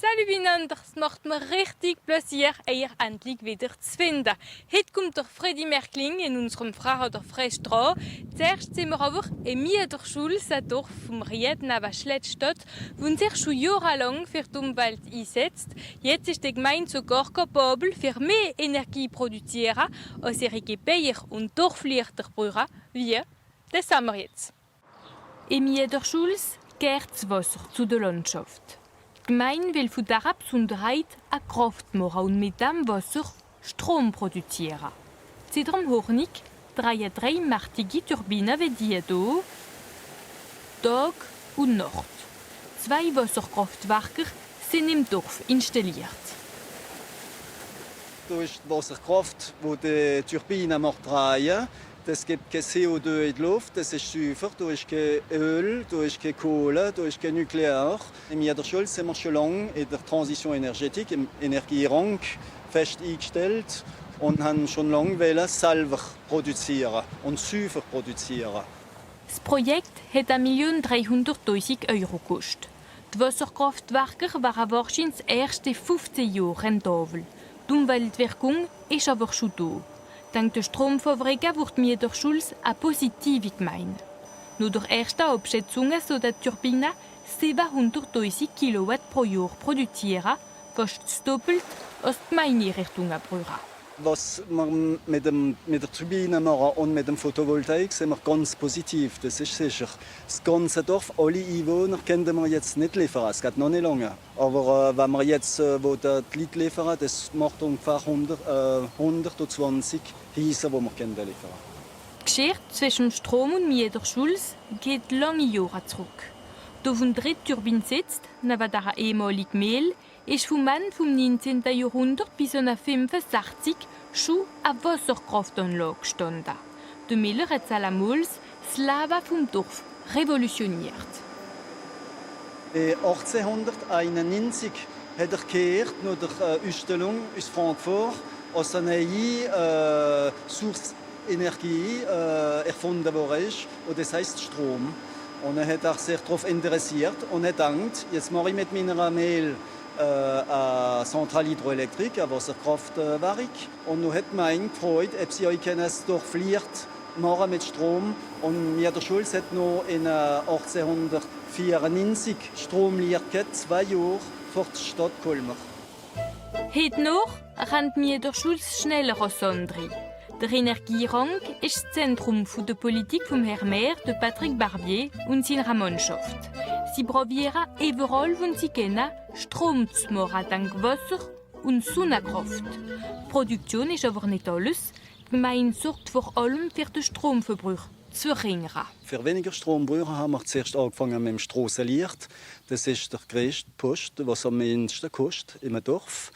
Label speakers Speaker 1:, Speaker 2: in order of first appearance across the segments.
Speaker 1: Salut Binander, es macht mir richtig Plaisir, euch endlich wieder zu finden. Heute kommt der Freddy Merkling in unserem Frau oder Freistra. Zuerst sind wir aber in der Schule, ein Dorf vom Ried neben Schlettstadt, wo sich schon jahrelang für die Umwelt einsetzt. Jetzt ist die Gemeinde sogar kapabel, für mehr Energie zu produzieren, als ihre Gebäude und Dorflichter brauchen. Wie? Das sehen wir jetzt. In der Schule gehört das Wasser zu der Landschaft. Die Gemeinde will von dieser Besonderheit eine Kraft machen und mit diesem Wasser Strom produzieren. Zitrom Hornig drehen 3 mächtige Turbinen wie die hier, Tag und Nacht. 2 Wasserkraftwerke sind im Dorf installiert.
Speaker 2: Durch die Wasserkraft, die die Turbinen drehen, das gibt kein CO2 in die Luft, das ist sauber, durch kein Öl, durch keine Kohle, durch kein Nuklear. In jeder Schule sind wir schon lange in der Transition energetik, im Energierang fest eingestellt und haben schon lange selber produzieren und sauber produzieren.
Speaker 1: Das Projekt hat 1.300.000 € gekostet. Die Wasserkraftwerke waren wahrscheinlich das erste 15 Jahre rentabel. Die Umweltwirkung ist aber schon da. Dank der Stromfabriken wird mir durch Schulz eine positive Gemeinde. Nur durch erste Abschätzungen so die Turbinen 700.000 Kilowatt pro Jahr produzieren, fast das Doppelte als die Gemeineinrichtungen brauchen.
Speaker 2: Was wir mit der Turbine machen und mit dem Photovoltaik sind wir ganz positiv, das ist sicher. Das ganze Dorf, alle Einwohner können wir jetzt nicht liefern, es geht noch nicht lange. Aber wenn wir jetzt die Leute liefern, das macht ungefähr 120 Häuser, die wir liefern können.
Speaker 1: Die Geschichte zwischen Strom und mir durch Schulz geht lange Jahre zurück. Da von der Turbine sitzt, neben der ehemaligen Mehl, ist vom Ende vom 19. Jahrhundert bis 1965 schon eine Wasserkraftanlage gestanden. Der Miller hat damals das Leben vom Dorf revolutioniert.
Speaker 2: 1891 hat er gehört, nach der Ausstellung aus Frankfurt, als eine neue Source Energie erfunden worden ist, und das heißt Strom. Und er hat sich darauf interessiert und er denkt, jetzt mache ich mit meiner Mehl eine Zentrale Hydroelektrik, ein Wasserkraftwerk. Und nun hat man gefragt, ob sie das Dorflicht machen mit Strom. Und mir der Schulz hat noch in 1894 Stromlicht gehabt, 2 Jahre vor der Stadt Colmar.
Speaker 1: Heute noch rennt mir der Schulz schneller als andere. Der Energierang ist das Zentrum der Politik von Herrn Maire, de Patrick Barbier und seiner Mannschaft. Sie probieren überall, wo sie können, Strom zu machen dank Wasser und Sonnenkraft. Die Produktion ist aber nicht alles. Die Gemeinde sorgt vor allem für den Stromverbrauch zu verringern.
Speaker 2: Für weniger Stromverbrauch haben wir zuerst angefangen mit dem Strassenlicht. Das ist der grösste Post, was am mindesten kostet im Dorf.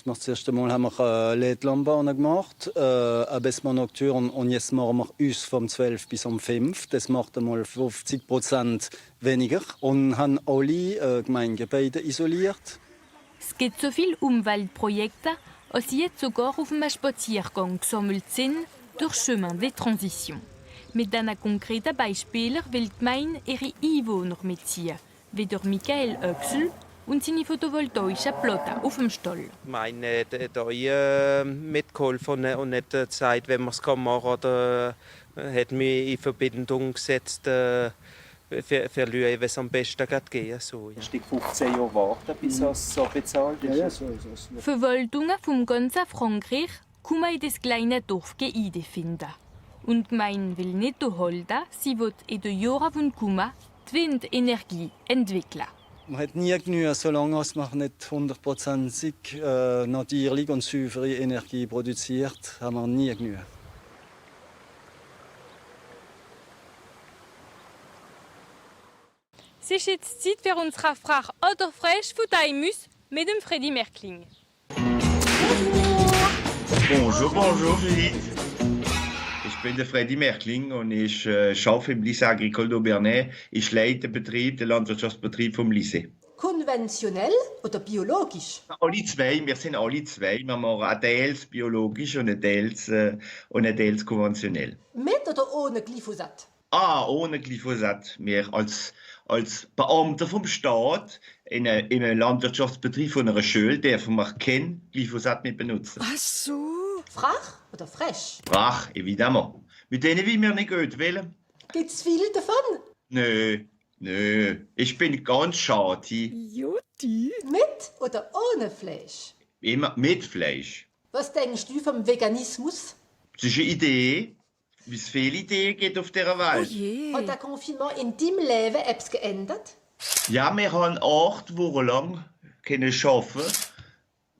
Speaker 2: Das erste Mal haben wir LED-Lampen gemacht, ein bisschen nocturne, und jetzt machen wir uns vom 12 bis um 5. Das macht einmal 50% weniger und haben alle Gemeindegebäude isoliert.
Speaker 1: Es gibt so viele Umweltprojekte, als sie jetzt sogar auf einem Spaziergang gesammelt sind durch Chemin de Transition. Mit diesen konkreten Beispielen will die Gemeinde ihre Einwohner mitziehen, wie durch Michael Oechsel und seine photovoltaischen Platten auf dem Stall.
Speaker 3: Meine hat euch mitgeholfen und nicht gesagt, wenn man es machen kann, oder hat mich in Verbindung gesetzt für Leute, wie es am besten geht. So, ja.
Speaker 4: Ein Stück 15 Jahre warten, bis es so bezahlt ist.
Speaker 2: Ja, so ist es.
Speaker 1: Verwaltungen vom ganzen Frankreich kann man in das kleine Dorf finden. Und die Gemeinde will nicht halten, sie will in den Jahren, die kommen, die Windenergie entwickeln.
Speaker 2: Man hat nie genug, solange man nicht 100% natürlich und saubere Energie produziert, haben wir nie genug.
Speaker 1: Es ist jetzt Zeit für unsere Frage oder Frage von Daimus mit dem Freddy Merkling.
Speaker 5: Bonjour Julie. Ich bin der Freddy Merkling und ich arbeite im Lycée Agricole d'Aubernay. Ich leite den Betrieb, den Landwirtschaftsbetrieb vom Lycée.
Speaker 6: Konventionell oder biologisch?
Speaker 5: Alle zwei, wir sind alle zwei. Wir machen ein Teils biologisch und ein Teils konventionell.
Speaker 6: Mit oder ohne Glyphosat?
Speaker 5: Ohne Glyphosat. Wir als als Beamter vom Staat in einem Landwirtschaftsbetrieb von einer Schule dürfen wir kein Glyphosat mehr benutzen.
Speaker 7: Ach so.
Speaker 6: Frach oder frech?
Speaker 5: Brach, evidemment. Mit denen will wir nicht gut wählen.
Speaker 6: Gibt's viel davon?
Speaker 5: Nö, ich bin ganz schade.
Speaker 7: Jutti.
Speaker 6: Mit oder ohne Fleisch?
Speaker 5: Immer mit Fleisch.
Speaker 6: Was denkst du vom Veganismus?
Speaker 5: Das ist eine Idee, wie es viele Ideen gibt auf dieser
Speaker 7: Oh
Speaker 5: Welt.
Speaker 7: je.
Speaker 6: Hat der Confinement in deinem Leben etwas geändert?
Speaker 5: Ja, wir haben 8 Wochen lang können arbeiten.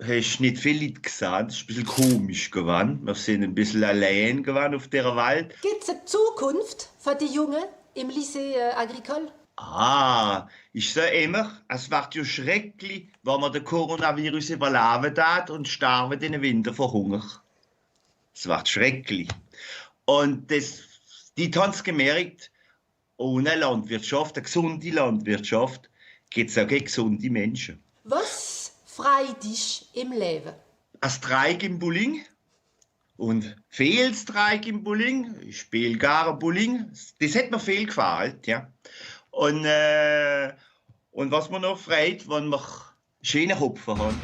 Speaker 5: Hast nicht viele Leute gesehen, das ist ein bisschen komisch gewesen. Wir sind ein bisschen allein gewesen auf dieser Welt.
Speaker 6: Gibt's eine Zukunft für die Jungen im Lycée Agricole?
Speaker 5: Ich sage immer, es wird ja schrecklich, wenn man den Coronavirus überleben hat und sterben in den Winter vor Hunger. Es wird schrecklich. Und die haben es gemerkt, ohne Landwirtschaft, eine gesunde Landwirtschaft, gibt es auch keine gesunde Menschen.
Speaker 6: Was freut dich im Leben?
Speaker 5: Ein Streik im Bowling und viel Streik im Bowling. Ich spiele gerne Bowling. Das hat mir viel gefallen, ja. Und was mir noch freut, wenn wir schöne Hopfen haben.